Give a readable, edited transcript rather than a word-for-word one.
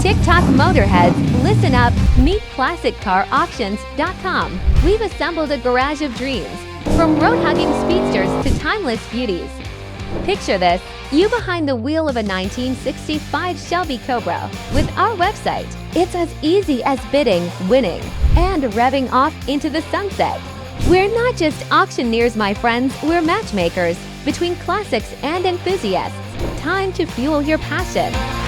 TikTok motorheads, listen up, meet classiccarauctions.com. We've assembled a garage of dreams, from road-hugging speedsters to timeless beauties. Picture this, you behind the wheel of a 1965 Shelby Cobra. With our website, it's as easy as bidding, winning, and revving off into the sunset. We're not just auctioneers, my friends, we're matchmakers between classics and enthusiasts. Time to fuel your passion.